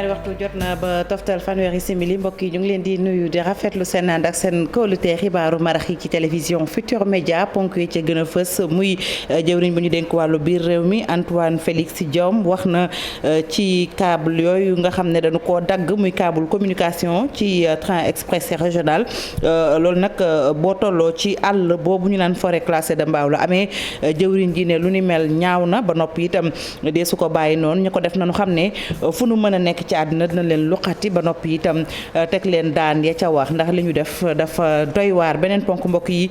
juróom-ñaari waxtu jot na ba toftal fanweeri simili mbokk yi ñu ngi leen di nuyu di rafetlu seen ànd ak seen kóolute xibaaru marax yi ci télévision Futurs Médias ponk yi ca gën a fës muy jëwriñ bu ñu dénk wàllu biir réew mi Antoine Félix Diome wax na ci câble yooyu nga xam ne dañu koo dagg muy câble communication ci train express régional loolu nag boo tolloo ci àll boobu ñu naan forêt classée de Mbao la amee jëwriñ ji ne lu ni mel ñaaw na ba noppi itam dee su ko bàyyi noonu ñu ko def nañu xam ne fu nu mën a nekk ci àddina dina leen luqati ba noppi itam teg leen daan ya ca wax ndax li ñu def dafa doy waar. Beneen ponk mbokk yi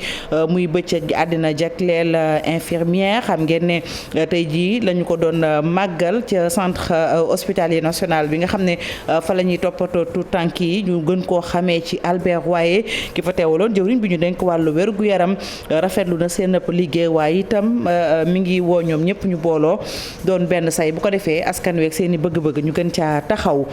muy bëccëg gi àddina jagleel infirmière xam ngeen ne tey jii la ñu ko doon màggal ca centre hospitalier national bi nga xam ne fa la ñuy toppatoo tout tànk yi ñu gën koo xamee ci Albert Royer ki fa teewaloon jëwriñ bi ñu dénk wàllu wér gu yaram rafetlu na seen liggéey waaye itam mi ngi woo ñoom ñëpp ñu booloo doon benn say bu ko defee askan week seen i bëgg-bëgg ñu gën caa taxaw.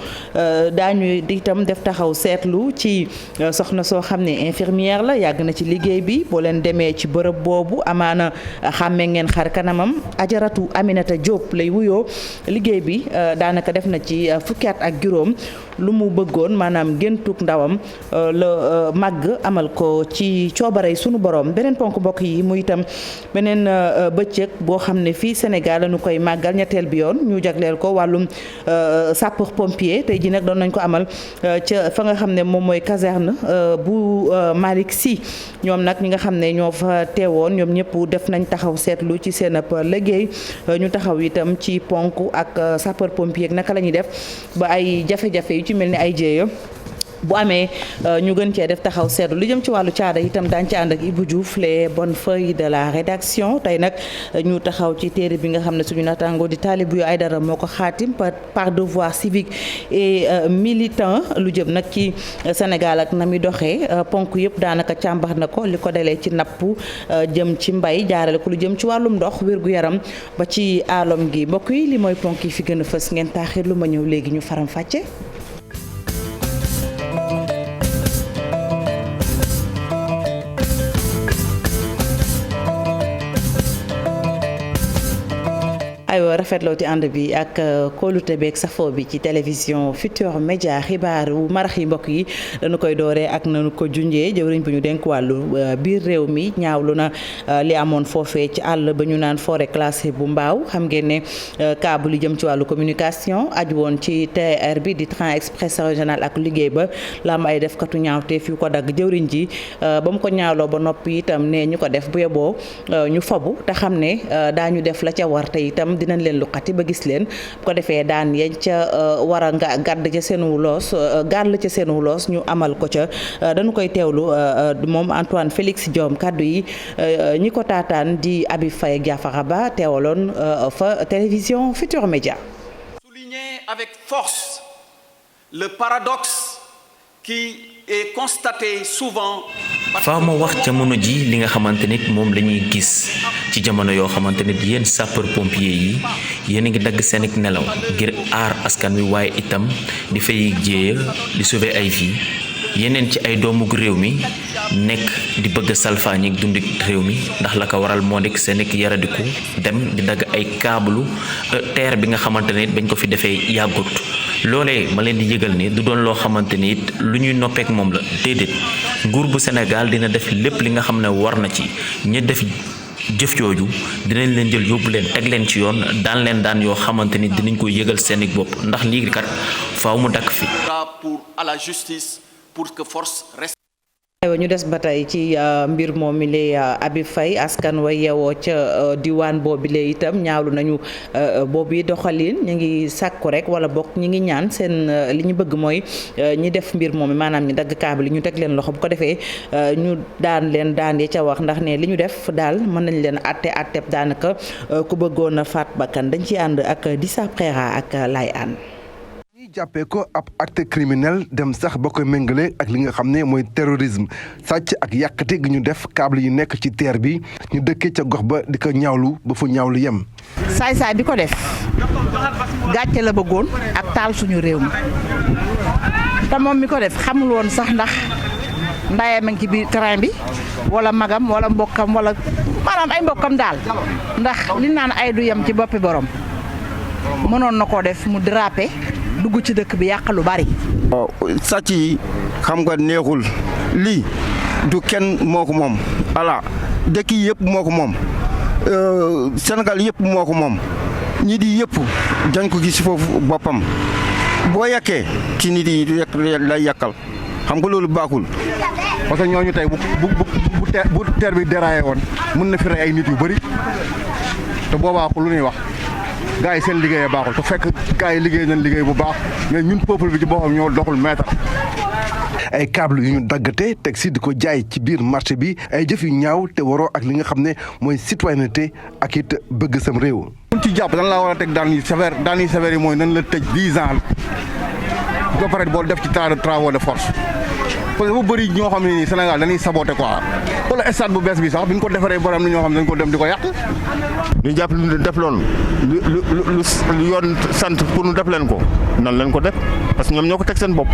Daañu itam def taxaw seetlu ci soxna soo xam ne infirmière la yàgg na ci liggéey bi boo leen demee ci bërëb boobu amaana xàmmee ngeen xar kanamam Ajaratu Aminata Diop lay wuyoo liggéey bi daanaka def na ci fukki at ak juróom lu mu bëggoon maanaam géntug ndawam la màgg amal ko ci coobarey sunu borom. Beneen ponk mbokk yi muy itam beneen bëccëg boo xam ne fii Sénégal la ñu koy màggal ñetteel bi yoon ñu jagleel ko wàllum sapeur pompier tey ji nag doon nañ ko amal ca fa nga xam ne moom mooy caserne bu Malick Sy ñoom nag ñi nga xam ne ñoo fa teewoon ñoom ñëpp def nañ taxaw seetlu ci seen ab liggéey ñu taxaw itam ci ponk ak sapeur pompier naka la ñuy def ba ay jafe-jafe yu ci mel ni ay jéeya bu amee ñu gën cee def taxaw seetlu lu jëm ci wàllu caada itam daañu ci ànd ak Ibou Diouf les bonnes feuilles de la rédaction tey nag ñu taxaw ci téere bi nga xam ne suñu naataango di Talibou Aïdara moo ko xaatim par devoir civique et militant lu jëm nag ci Sénégal ak na muy doxee ponk yëpp daanaka càmbar na ko li ko dalee ci napp jëm ci mbay jaarale ko lu jëm ci wàllum ndox wér-gu-yaram ba ci aalom gi mbokk yi li mooy ponk yi fi gën a fës ngeen taaxir lu ma ñëw léegi ñu faram fàcce. aywa rafetloo ci ànd bi ak kóolute beeg safoo bi ci télévision Futurs Médias xibaaru marax yi mbokk yi dañu koy dooree ak nañu ko junjee jëwriñ bu ñu dénk wàllu biir réew mi ñaawlu na li amoon foofee ci àll ba ñu naan forêt classée bu Mbao xam ngeen ne câble li jëm ci wàllu communication aju woon ci TER bi di train express régional ak liggéey ba la am ay defkatu ñaawteef yu ko dagg jëwriñ ji ba mu ko ñaawloo ba noppi itam ne ñu ko def bu yeboo ñu fobu te xam ne daañu def la ca war te itam dinañ leen luqati ba gis leen bu ko defee daan yañ ca war a nga gàdd ca seenu loos gàll ca seenu loos ñu amal ko ca dañu koy teewlu moom Antoine Félix Diome kàddu yi ñi ko taataan di Habib Faye ak Diafara Ba teewaloon fa télévision Futurs Médias. Souligner avec force le paradoxe qui est constaté souvent. faaw ma wax jamono ji li nga xamante nit moom la ñuy gis ci jamono yoo xamante nit yéen sapeur pompier yi yéen a ngi dagg seen nelaw ngir aar askan wi waaye itam di fay jéeya di sauver ay vie yeneen ci ay doomu réew mi nekk di bëgg a salfaañi dundik réew mi ndax la ko waral moo nekk seen yaradiku dem di dagg ay câble terre bi nga xamante ne bañ ko fi defee yàggut loolee ma leen di yëgal ne du doon loo xamante ni it lu ñuy noppeek moom la déedéet nguur bu Sénégal dina def lépp li nga xam ne war na ci ña def jëf jooju dinañ leen jël yóbbu leen teg leen ci yoon daan leen daan yoo xamante ni dinañ ko yëgal seeni bopp ndax lii kat faaw mu dakk fi. Pour à la justice pour que force reste. ñu des ba tey ci mbir moom mi lay Habib Faye askan wa yeewoo ca diwaan boobu la itam ñaawlu nañu boobu doxalin ñu ngi sàkku rek wala bokk ñi ngi ñaan seen li ñu bëgg mooy ñi def mbir moom mi maanaam ñi dagg câble ñu teg leen loxo bu ko defee ñu daan leen daan ya ca wax ndax ne li ñu def daal mën nañ leen atteb daanaka ku bëggoon a faat bakkan dañ ci ànd ak Dissa Préra ak Lay Anne. jàppee ko ab acte criminel dem sax ba koy méngale ak li nga xam ne mooy terrorisme sàcc ak yàqate gi ñu def câble yi nekk ci terre bi ñu dëkkee ca gox ba di ko ñaawlu ba fu ñaawlu yem. saay-saay bi ko def gàcce la bëggoon ak taal suñu réew mi te moom mi ko def xamul woon sax ndax ndayam a ngi ci biir train bi wala magam wala mbokkam wala maanaam ay mbokkam daal ndax li naan ay du yem ci boppi borom mënoon na koo def mu drapé dugg ci dëkk bi yàq lu bari. sàcc yi xam nga neexul lii du kenn moo ko moom ala dëkk yi yëpp moo ko moom Sénégal yëpp moo ko moom nit yi yëpp dañ ko gis foofu boppam boo yàkkee ci nit yi lay yàkkal xam nga loolu baaxul. parce que ñooñu tey bu teer bi déraillé woon mën na fi rey ay nit yu bëri te boobaa lu ñuy wax gars yi seen liggéey baaxul te fekk gars yi liggéey nañ liggéey bu baax mais ñun peuple bi ci boppam ñoo doxul mètre. ay câble yu ñu daggate teg si di ko jaay ci biir marché bi ay jëf yu ñaaw te waroo ak li nga xam ne mooy citoyenneté ak it bëgg sam réew. buñ ci jàpp dañ laa war a teg daan yu sévère yi mooy nañ la tëj 10 ans ba pare boo def ci travaux de force. parce que bu bëri ñoo xam ne nii Sénégal dañuy saboté quoi wala stade bu bees bi sax bi ñu ko defaree borom ni ñoo xam ne dañ ko dem di ko yàq. ñu jàpp lu def loolu lu yoon sant pour ñu def leen ko nan leen ko def parce que ñoom ñoo ko teg seen bopp.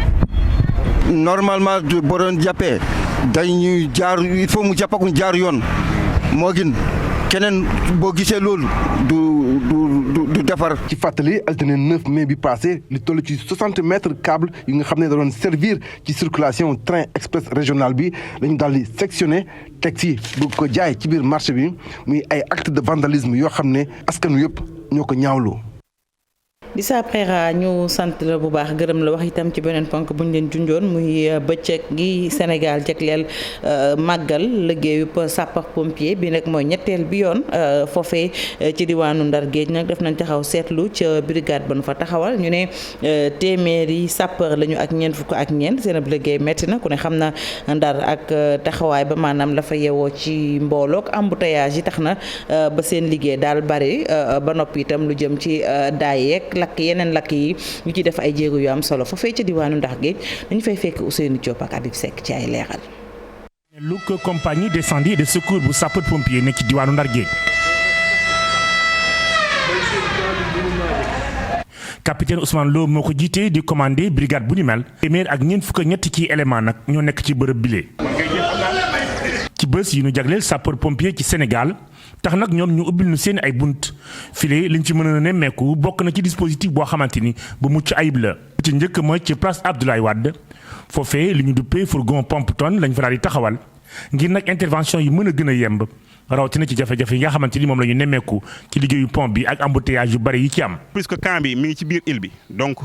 normalement boo doon jàppee dañuy jaar il faut mu jàppakuñ jaar yoon moo gën keneen boo gisee loolu du defar. ci fàttali altine 9 mai bi passé li toll ci 60 mètres câble yi nga xam ne da doon servir ci circulation train express régional bi lañu daal di sectionné teg ci bëgg ko jaay ci biir marché bi muy ay acte de vandalisme yoo xam ne askan wi yëpp ñoo ko ñaawlu. di sa prera ñu sant la bu baax gërëm la wax itam ci beneen ponk bu ñu leen junjoon muy bëccëg gi Sénégal jagleel màggal liggéeyu sapeur pompier bi nag mooy ñetteel bi yoon foofee ci diwaanu Ndar Géej nag def nañ taxaw seetlu ca brigade ba nu fa taxawal ñu ne téeméeri sapeur lañu ak ñeent fukk ak ñeent seen ab liggéey metti na ku ne xam na Ndar ak taxawaay ba maanaam la fa yewoo ci mbooloog embouteillage yi tax na ba seen liggéey daal bari ba noppi itam lu jëm ci daayeek lakk yeneen lakk yi ñu ci def ay jéego yu am solo foofee ca diwaanu Ndax Géej dañu fay fekk Ousseynou Diop ak Habib Seck ci ay leeral. luk compagnie d'incendie et de secours bu sapeur pompier nekk ci diwaanu Ndar Géej. capitaine Ousmane Lo moo ko jiite di commandé brigade bu ni mel. téeméer ak ñeent fukk ñett ci élément nag ñoo nekk ci bërëb bile. ci bés yi ñu jagleel sapeur pompier ci Sénégal tax nag ñoom ñu ubbil nu seen ay bunt file liñ ci mën a nemmeeku bokk na ci dispositif boo xamante ni bu mucc ayib la. ci njëkk mooy ci place Abdoulaye Wade foofee li ñu duppee fourgon pompe tonne lañ fa daal di taxawal ngir nag intervention yi mën a gën a yemb rawatina ci jafe-jafe yi nga xamante ni moom la ñu nemmeeku ci liggéeyu pont bi ak embouteillage yu bari yi ci am. puisque camp bi mi ngi ci biir île bi donc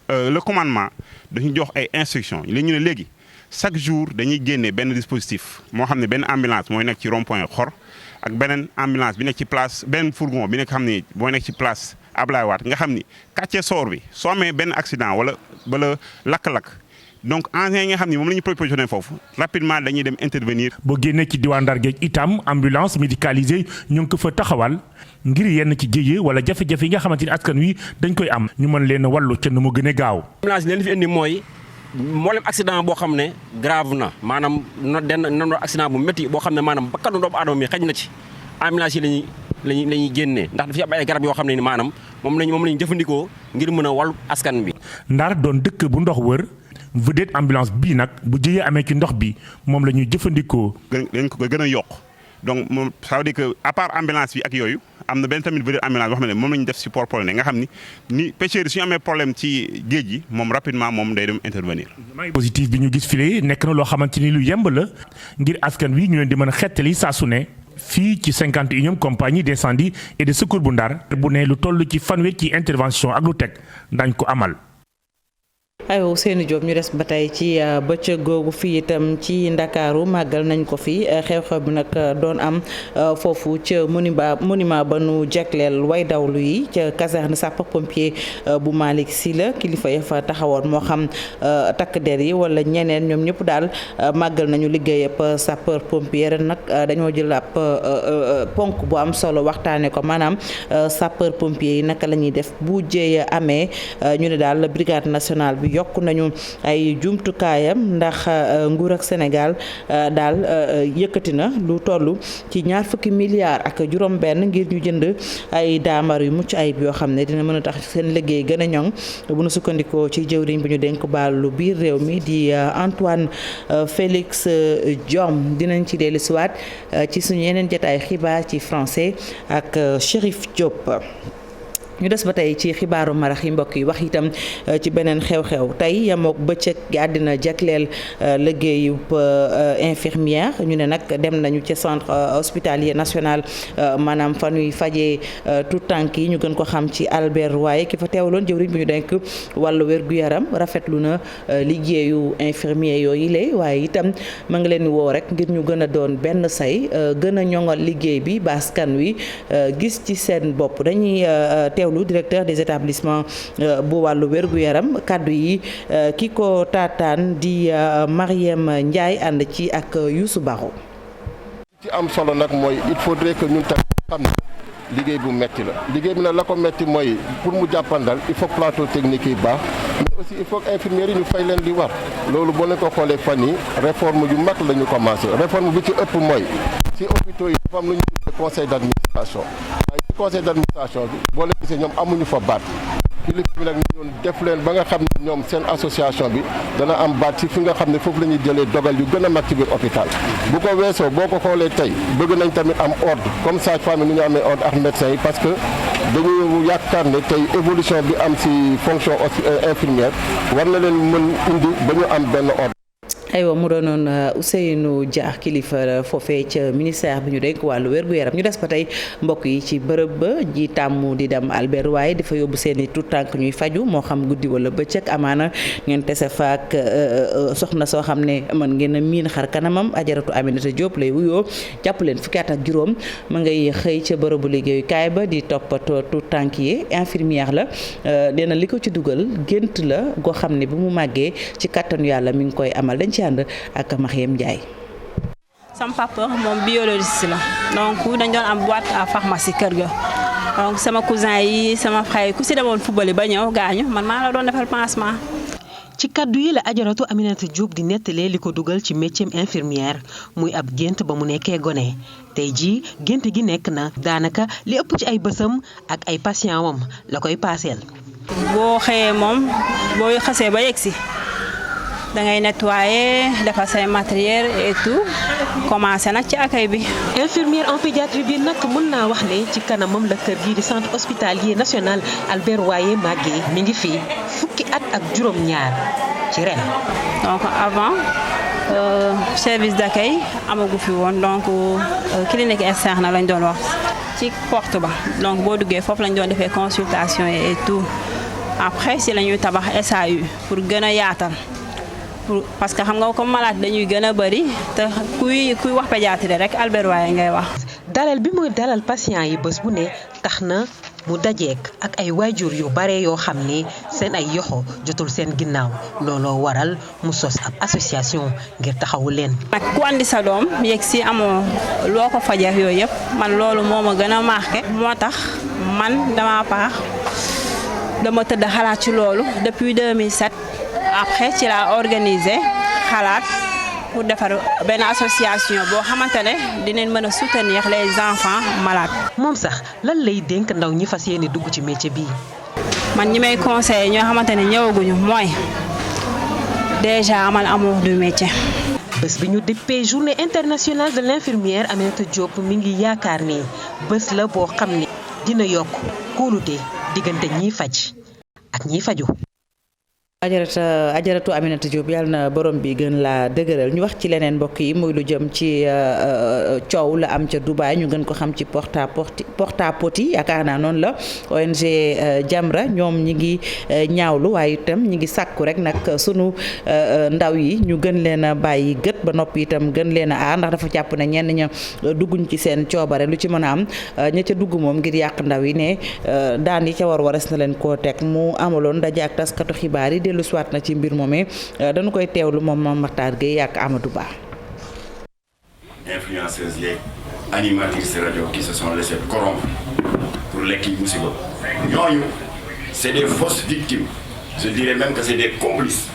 le commandement dañu jox ay instructions li ñu ne léegi chaque jour dañuy génne benn dispositif moo xam ne benn ambulance mooy nekk ci rond point Xor ak beneen ambulance bi nekk ci place benn fourgon bi nekk xam ni boo nekk ci place Ablaye Wade nga xam ni quartier Sor bi soo amee benn accident wala lakk-lakk donc engins yi nga xam ni moom la ñu proportionné foofu rapidement dañuy dem intervenir. boo génnee ci diwaan Ndar Géej itam ambulance médicalisée ñu ngi ko fa taxawal ngir yenn ci jéye wala jafe-jafe yi nga xamante ni askan wi dañ koy am ñu mën leen a wàllu ca nu mu gën a gaaw. ambulance leen fi indi mooy. mboolem accident boo xam ne grave na maanaam na accident bu métti boo xam ne maanaam bakkanu doomu aadama mi xëj na ci ambulance yi lañuy génnee ndax dafa am ay garab yoo xam ne ni maanaam moom lañu jëfandikoo ngir mën a wàllu askan bi. Ndar doon dëkk bu ndox wër vedette ambulance bii nag bu jëyee amee ci ndox bi moom la ñuy jëfandikoo. dañ ko gën a yokk donc moom ça veut dire que à part ambulance bi ak yooyu am na benn tamit vedette ambulance boo xam ne moom la ñu def support polonais nga xam ni pêcheurs yi su ñu amee problème ci géej gi moom rapidement moom day dem intervenir. positif bi ñu gis file nekk na loo xamante ni lu yemb la ngir askan wi ñu leen di mën a xettali saa su ne fii ci 51e compagnie d'incendie et de secours bu Ndar bu ne lu toll ci fanweer ci intervention ak lu teg dañ ko amal. aywa Ousseynou Diop ñu des ba tey ci bëccëg googu fii itam ci Ndakaaru màggal nañ ko fi xew-xew bi nag doon am foofu ca monument ba nu jagleel way dawlu yi ca caserne sapeur pompier bu Malick Sy la kilifa ya fa taxawoon moo xam takk der yi wala ñeneen ñoom ñëpp daal màggal nañu liggéeyab sapeur pompier ren nag dañoo jël ab ponk bu am solo waxtaane ko maanaam sapeur pompier yi naka la ñuy def bu jéeya amee ñu ne daal brigade nationale bi yokk nañu ay jumtukaayam ndax nguur ak Sénégal daal yëkkati na lu toll ci 20 milliards ak juróom-benn ngir ñu jënd ay daamar yu mucc ayib yoo xam ne dina mën a tax seen liggéey gën a ñoŋ bu nu sukkandikoo ci jëwriñ bi ñu dénk baalu biir réew mi di Antoine Félix Diome dinañ ci dellusiwaat ci suñu yeneen jotaay xibaar ci français ak Chérif Diop. ñu des ba tey ci xibaaru marax yi mbokk yi wax itam ci beneen xew-xew tey yamook bëccëg gi àddina jagleel liggéeyub infirmière ñu ne nag dem nañu ca centre hospitalier national maanaam fa ñuy fajee tout tànk yi ñu gën ko xam ci Albert Royer ki fa teewaloon jëwriñ bu ñu denk wàllu wér-gu-yaram rafetlu na liggéeyu infirmier yooyu lay waaye itam ma ngi leen di woo rek ngir ñu gën a doon benn say gën a ñoŋal liggéey bi ba askan wi gis ci seen bopp dañuy teewlu directeur des établissements bu wàllu wér-gu-yaram kaddu yi ki ko taataan di Mariem Ndiaye ànd ci ak Youssou Baro. ci am solo nag mooy il faudrait que ñun tamit xam ne liggéey bu metti la liggéey bi nag la ko metti mooy pour mu jàppandal il faut plateau technique yi baax mais aussi il faut que infirmières yi ñu fay leen li war loolu boo leen ko xoolee fan yi réforme yu mag la ñu commencé réforme bi ci ëpp mooy ci hôpitaux yi dafa am lu ñu tuddee conseil d'administration waaye ci conseil d'administration bi boo leen gisee ñoom amuñu fa baat kilifa bi nag ñun def leen ba nga xam ne ñoom seen association bi dana am baat ci fi nga xam ne foofu la ñuy jëlee dogal yu gën a mag ci biir hôpital bu ko weesoo boo ko xoolee tey bëgg nañ tamit am ordre comme sage-femme yi ni ñu amee ordre ak médecins yi parce que dañu yaakaar ne tey évolution bi am ci fonction infirmière war na leen mën indi ba ñu am benn ordre. aywa mu doonoon Ousseynou Dia kilifa foofee ca ministère bi ñu dénk wàllu wér-gu-yaram ñu des ba tey mbokk yi ci bërëb ba ji tàmm di dem Albert waaye dafa yóbbu seen i tout tànk ñuy faju moo xam guddi wala bëccëg amaana ngeen tese faak soxna soo xam ne mën ngeen a miin xar kanamam Ajaratu Aminata Diop lay wuyoo jàpp leen fukki at ak juróom ma ngay xëy ca bërëbu liggéeyukaay ba di toppatoo tout tànk yi infirmière la nee na li ko ci dugal gént la goo xam ne bu mu màggee ci kàttanu yàlla mi ngi koy amal dañ ci ànd ak Mariem Ndiaye. sama papa moom biologiste la donc dañ doon am boîte à pharmacie kër ga donc sama cousin yi sama frère yi ku si demoon football ba ñëw gaañu man maa la doon defal pansement. ci kaddu yi la Ajaratu Aminata Diop di nettalee li ko dugal ci métier infirmière muy ab gént ba mu nekkee gone tey jii gént gi nekk na daanaka li ëpp ci ay bësam ak ay patient wam la koy paaseel. boo xëyee moom boo xasee ba yegsi da ngay nettoyer defar say matériel et tout commencé nag ci accueil bi. infirmière en pédiatrie bi nag mën naa wax ne ci kanamam la kër gii di centre hospitalier national Albert Royer màggee mi ngi fii fukki at ak juróom-ñaar ci ren. donc avant service d'accueil amagu fi woon donc clinique externe lañ doon wax ci porte ba donc boo duggee foofu lañ doon defee consultation et tout après si la ñuy tabax SAU pour gën a yaatal. parce que xam nga comme malade dañuy gën a bari te kuy wax pédiatrie rek Albert Royer ngay wax. dalal bi muy dalal patient yi bés bu ne tax na mu dajeek ak ay waajur yu bare yoo xam ne seen ay yoxo jotul seen ginnaaw looloo waral mu sos ab association ngir taxawu leen. nag ku andi sa doom yegg si amoo loo ko fajar yooyu yëpp man loolu moo ma gën a marqué moo tax man dama tëdd xalaat ci loolu depuis 2007. après ci la organisé xalaat pour defar benn association boo xamante ne dinañ mën a soutenir les enfants malades. moom sax lan lay dénk ndaw ñi fas yéene dugg ci métier bii. man ñi may conseillé ñoo xamante ne ñëwaguñu mooy déjà amal amour du métier. bés bi ñu dippee journée internationale de l'infirmière Aminata Diop mi ngi yaakaar ni bés la boo xam ne dina yokk kóolute diggante ñiy faj ak ñiy faju. Ajaratu Aminata Diop yàlla na borom bi gën laa dëgëral ñu wax ci leneen mbokk yi muy lu jëm ci coow la am ca Dubaï ñu gën ko xam ci porta-potty yaakaar naa noonu la ONG Jamra ñoom ñi ngi ñaawlu waaye itam ñi ngi sàkku rek nag sunu ndaw yi ñu gën leen a bàyyi gët ba noppi itam gën leen a aar ndax dafa jàpp ne ñenn ña dugguñ ci seen coobare lu ci mën a am ña ca dugg moom ngir yàq ndaw yi ne daan yi ca wares na leen koo teg mu amaloon daje ak taskatu xibaar yi dellu siwaat na ci mbir moomee dañu koy teewlu moom Makhtar Gueye ak Amadou Ba. influenceuses yeeg animatrices rajo qui se sont laissés corrompre pour lekk yi musiba ñooñu c'est des fausses victimes je dirais même que c'est des complices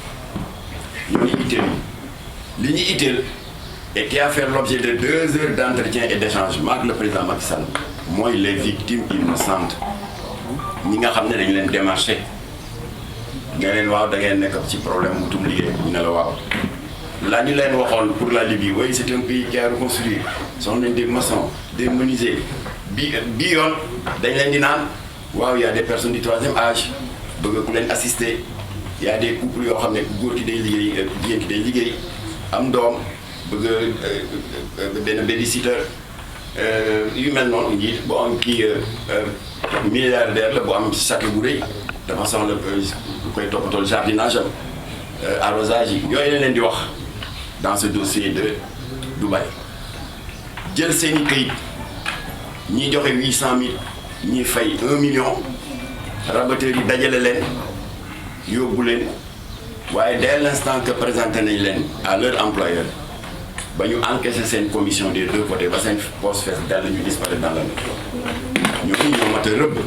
ñooñu itteel li ñu itteel et qui a fait l'objet de 2 heures d'entretien et d'échange ak le président Macky Sall mooy les victimes innocentes ñi nga xam ne dañu leen démarché nga leen waaw da ngeen nekk ci problème mu tum liggéey ñu ne la waaw la ñu leen waxoon pour la Libye oui c'est un pays qui a reconstruire soxla nañ des maçons des menuisiers bi yoon dañ leen di naan waaw y a des personnes du troisième âge bëgg ku leen assister y a des couples yoo xam ne góor ki day liggéey jigéen ki day liggéey am doom bëgg benn babysitter yu mel noonu njiit bu am kii milliardaire la bu am château bu rëy dafa soxla koy toppatoo jardinage am arrosage yi yooyu leen di wax dans ce dossier de Dubaï jël seeni këyit ñi joxe 800 000 ñi fay 1 million rabatteurs yi dajale leen yóbbu leen waaye dès l'instant que présenté nañ leen à leur employeur ba ñu encaissé seen commission des deux côtés ba seen poste fees dal ñu disparaître dans la nature ñooñu ñoo mat a rëbb.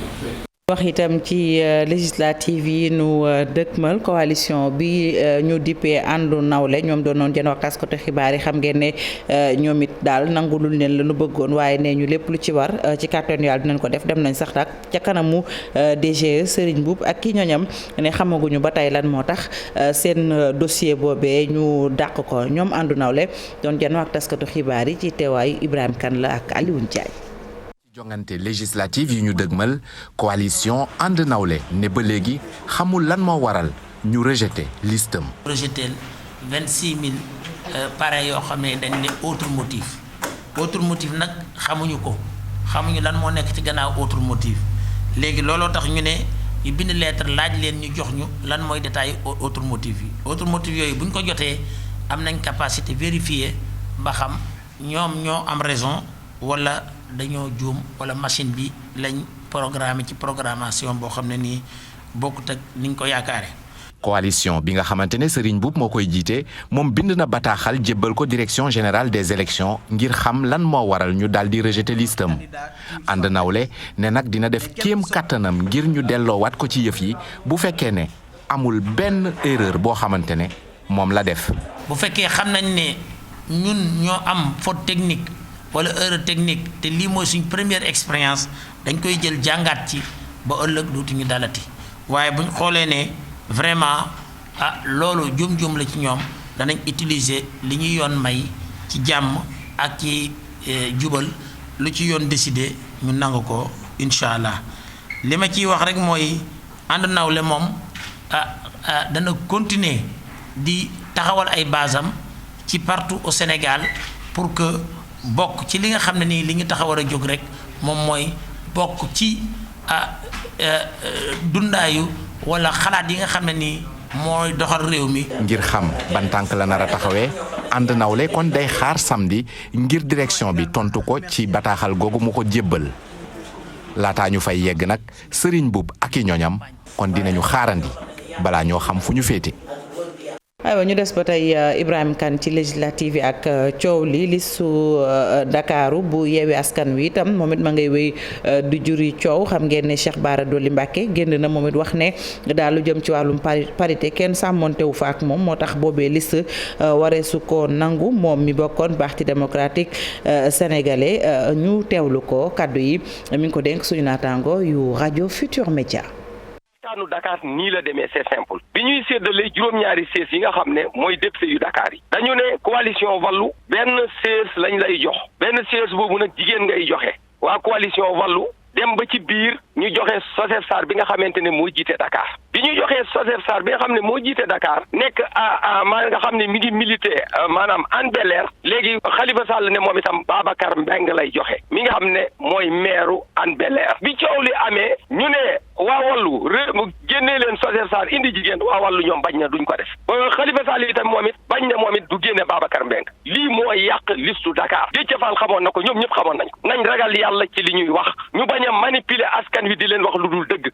wax itam ci législative yi nu dëkkmal coalition bi ñu dippee àndu nawle ñoom doon noonu jën wax taskatu xibaar yi xam ngeen ne ñoom it daal nangulul leen la nu bëggoon waaye nee ñu lépp lu ci war ci kàttanu Yàlla dinañ ko def dem nañ sax nag ca kanamu DGE Serigne Mboup ak ki ñoñam ne xamaguñu ba tey lan moo tax seen dossier boobee ñu dàq ko ñoom àndu nawle doon jën wax taskatu xibaar yi ci teewaayu Ibrahima Kane la ak Alioune Ndiaye. jongante législative yi ñu dëgmal coalition ànd nawle ne ba léegi xamul lan moo waral ñu rejeté listam. rejeté 26000 pare yoo xam ne dañ ne autre motif nag xamuñu ko xamuñu lan moo nekk ci gannaaw autre motif léegi looloo tax ñu ne ñu bind lettre laaj leen ñu jox ñu lan mooy détail autre motif yi autre motif yooyu bu ñu ko jotee am nañ capacité vérifier ba xam ñoom ñoo am raison wala dañoo juum wala machine bi lañ programmé ci programmation boo xam ne nii bokkut ak niñ ko yaakaare. coalition bi nga xamante ne Serigne Mboup moo koy jiite moom bind na bataaxal jébbal ko direction générale des élections ngir xam lan moo waral ñu daal di rejeter listam ànd nawle ne nag dina def kéem kàttanam ngir ñu delloowaat ko ci yëf yi bu fekkee ne amul benn erreur boo xamante ne moom la def. bu fekkee xam nañ ne ñun ñoo am faute technique. wala erreur technique te lii mooy suñ première expérience dañ koy jël jàngaat ci ba ëllëg dootuñu dalati waaye buñ xoolee ne vraiment loolu jum-jum la ci ñoom danañ utiliser li ñuy yoon may ci jàmm ak ci jubal lu ci yoon décider ñu nangu ko incha allah li ma ciy wax rek mooy ànd nawle moom dana continuer di taxawal ay basam ci partout au Sénégal pour que bokk ci li nga xam ne nii li ñu tax a war a jóg rek moom mooy bokk ci dundaayu wala xalaat yi nga xam ne nii mooy doxal réew mi. ngir xam ban tànk la nar a taxawee ànd nawle kon day xaar samedi ngir direction bi tontu ko ci bataaxal googu mu ko jébbal laataa ñu fay yegg nag Serigne Mboup ak i ñoñam kon dinañu xaarandi balaa ñoo xam fu ñu féete. aywa ñu des ba tey Ibrahima Kane ci législative yi ak coow li listu Ndakaaru bu yeewi askan wi itam moom it ma ngay wéy du juri coow xam ngeen ne Cheikh Bara Dolly Mbacké génn na moom it wax ne daal lu jëm ci wàllum parité kenn sàmmontewu fa ak moom moo tax boobee liste wareesu ko nangu moom mi bokkoon parti démocratique sénégalais ñu teewlu ko kaddu yi mi ngi ko dénk suñu naataango yu rajo Futur Média. taanu Dakar nii la demee c'est simple bi ñuy séddale juróom-ñaari sièges yi nga xam ne mooy député yu Dakar yi dañu ne coalition Wallu benn siège lañ lay jox benn siège boobu nag jigéen ngay joxe waa coalition Wallu dem ba ci biir ñu joxe Joseph Sarr bi nga xamante ne moo jiite Dakar bi ñu joxee Joseph Sarr bi nga xam ne moo jiite Dakar nekk maa nga xam ne mi ngi milité maanaam Hann Bel-Air léegi Khalifa Sall ne moom itam Babacar Mbengue lay joxe mi nga xam ne mooy maire Hann Bel-Air bi coow li amee ñu ne waa Wallu mu génnee leen Joseph Sarr indi jigéen waa Wallu ñoom bañ na duñ ko def Khalifa Sall itam moom it bañ na moom it du génne Babacar Mbengue lii moo yàq listu Dakar Déthié Fall xamoon na ko ñoom ñëpp xamoon nañ ko nañ ragal yàlla ci li ñuy wax ñu bañ a manipuler askan wi di leen wax lu dul dëgg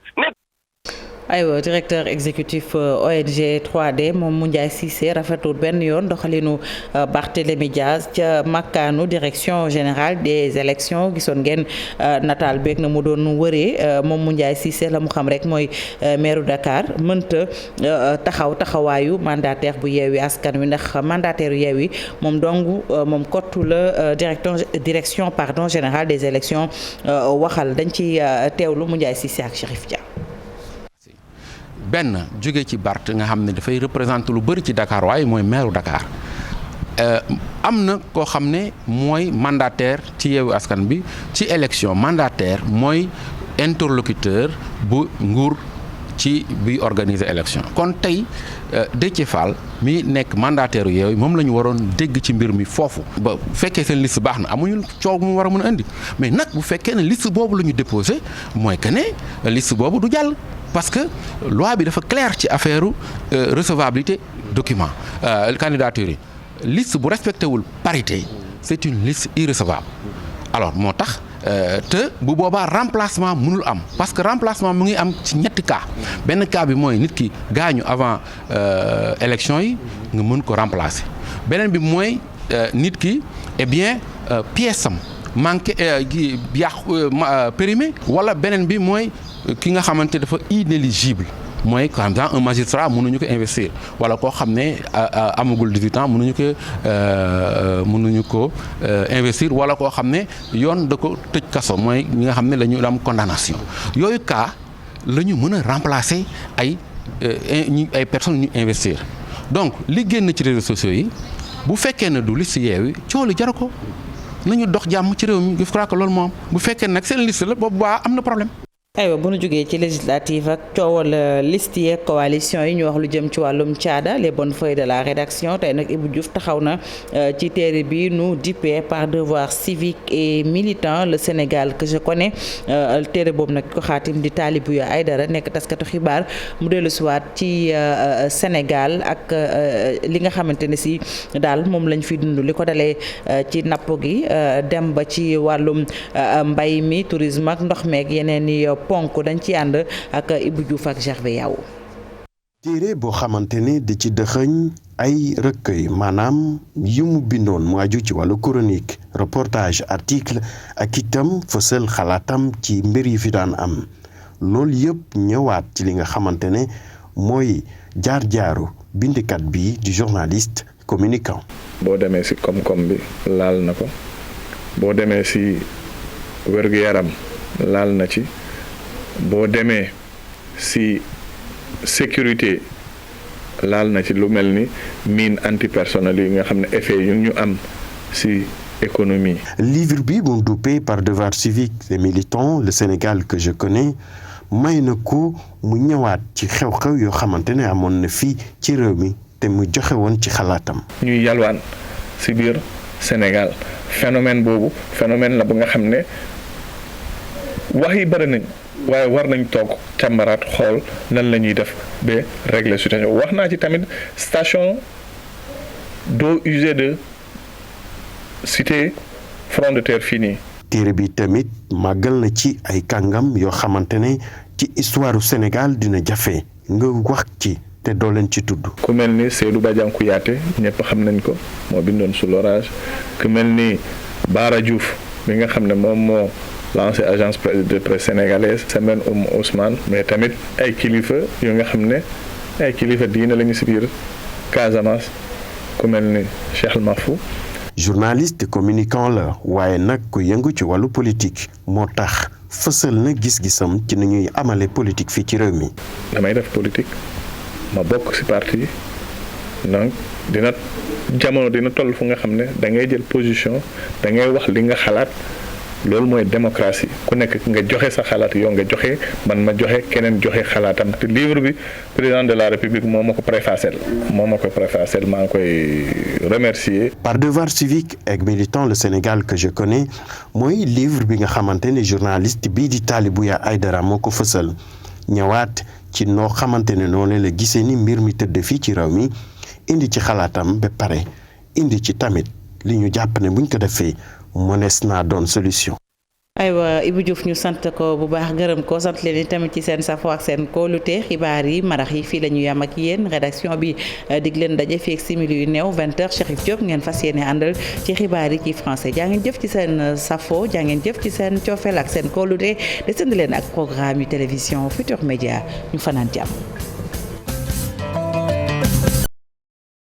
aywa directeur exécutif ONG 3D moom Moundiaye Cissé rafetul benn yoon doxalinu Barthélémy Diaz ca makkaanu direction générale des élections gisoon ngeen nataal beeg na mu doon wëree moom Moundiaye Cissé la mu xam rek mooy maire Dakar mënta taxawaayu mandataire bu Yewwi Askan Wi ndax mandataire yu Yewwi moom dong moom kottu la direction générale des élections waxal dañ ci teewlu Moundiaye Cissé ak Chérif Dia. benn jóge ci Bart nga xam ne dafay représenter lu bëri ci Dakar waaye mooy maire Dakar am na koo xam ne mooy mandataire ci Yewwi Askan Bi ci élection mandataire mooy interlocuteur bu nguur ci buy organiser élection kon tey Déthié Fall mi nekk mandataire yooyu moom la ñu waroon dégg ci mbir mi foofu ba bu fekkee seen liste baax na amuñu coow mu war a mën a indi mais nag bu fekkee ne liste boobu la ñu déposé mooy que ne liste boobu du jàll parce que loi bi dafa clair ci affaire recevabilité document candidature yi liste bu respecté wul parité c'est une liste irrecevable alors moo tax te bu boobaa remplacement mënul am parce que remplacement mu ngi am ci ñetti cas benn cas bi mooy nit ki gaañu avant élection yi nga mën ko remplacer beneen bi mooy nit ki eh bien pièce am manqué yàqu périmé wala beneen bi mooy ki nga xamante dafa inéligible mooy par exemple un magistrat mënuñu ko investir wala koo xam ne amagul 18 ans mënuñu ko investir wala koo xam ne yoon da ko tëj kaso mooy ñi nga xam ne dañu am condamnation yooyu cas la ñu mën a remplacer ay personnes ñu investir donc li génn ci réseaux sociaux yi bu fekkee ne du liste Yewwi coow li jar ko nañu dox jàmm ci réew mi je crois que loolu moom bu fekkee nag seen liste la boobu baa am na problème. aywa bu nu jógee ci législative ak coowal liste yi ak coalition yi ñu wax lu jëm ci wàllum caada les bonnes feuilles de la rédaction tey nag Ibou Diouf taxaw na ci téere bi nu dippee par devoir civique et militant le Sénégal que je connais téere boobu nag ko xaatim di Talibou Aïdara nekk taskatu xibaar mu dellu siwaat ci Sénégal ak li nga xamante ne si daal moom lañ fi dund li ko dalee ci napp gi dem ba ci wàllum mbay mi tourisme ak ndox meeg yeneen i ponk dañ ci ànd ak Ibou Diouf ak Gervais Yaw. téere boo xamante ne di ci dëxëñ ay recueil maanaam yu mu bindoon mu aju ci wàllu chronique reportage article ak itam fësal xalaatam ci mbir yi fi daan am loolu yëpp ñëwaat ci li nga xamante ne mooy jaar-jaaru bindikat bi di journaliste communicant. boo demee ci koom-koom bi laal na ko boo demee ci wér-gu-yaram laal na ci boo demee ci sécurité laal na ci lu mel ni mine antipersonnel yi nga xam ne effet yu ñu am ci économie. livre bi mu duppee par devoir civique et militant le Sénégal que je connais may na ko mu ñëwaat ci xew-xew yoo xamante ne amoon na fii ci réew mi te mu joxe woon ci xalaatam. ñuy yalwaan ci biir Sénégal phénomène boobu phénomène la bu nga xam ne wax yi bëri nañ waaye war nañ toog càmbaraat xool nan la ñuy def ba régler situation wax naa ci tamit station d'eau usée de cité front de terre fii nii. téere bi tamit màggal na ci ay kàngam yoo xamante ne ci histoire Sénégal dina jafe nga wax ci te doo leen ci tudd. ku mel ni Seydou Badiane Kouyaté ñëpp xam nañ ko moo bindoon Sous l'orage ku mel ni Bara Diouf mi nga xam ne moom moo lancé agence de presse sénégalaise Sembène Ousmane mais tamit ay kilifa yu nga xam ne ay kilifa diina lañu ci biir Casamance ku mel ni Cheikh Mahfou. journaliste communicant la waaye nag ku yëngu ci wàllu politique moo tax fësal na gis-gisam ci ni ñuy amale politique fii ci réew mi. damay def politique ma bokk ci parti donc jamono dina toll fu nga xam ne da ngay jël position da ngay wax li nga xalaat. loolu mooy démocratie ku nekk nga joxe sa xalaat yow nga joxe man ma joxe keneen joxe xalaatam te livre bi président de la république moo ma ko préfacé maa ngi koy remercier. par devoir civique et militant le Sénégal que je connais mooy livre bi nga xamante ne journaliste bii di Talibou Aïdara moo ko fësal ñëwaat ci noo xamante ne noonu la gisee ni mbir mi tëdd fii ci réew mi indi ci xalaatam ba pare indi ci tamit li ñu jàpp ne buñ ko defee. mënees naa doon solution. aywa Ibou Diouf ñu sant ko bu baax gërëm ko sant leen tamit ci seen safo ak seen kóolute xibaar yi marax yi fii la ñu yam ak yéen rédaction bi dig leen daje fii ak simili yu néew 20h Chérif Diop ngeen fas yéene àndal ci xibaar yi ci français jaa ngeen jëf ci seen safo jaa ngeen jëf ci seen coofeel ak seen kóolute desandi leen ak programme yu télévision Futur Média ñu fanaan jàmm.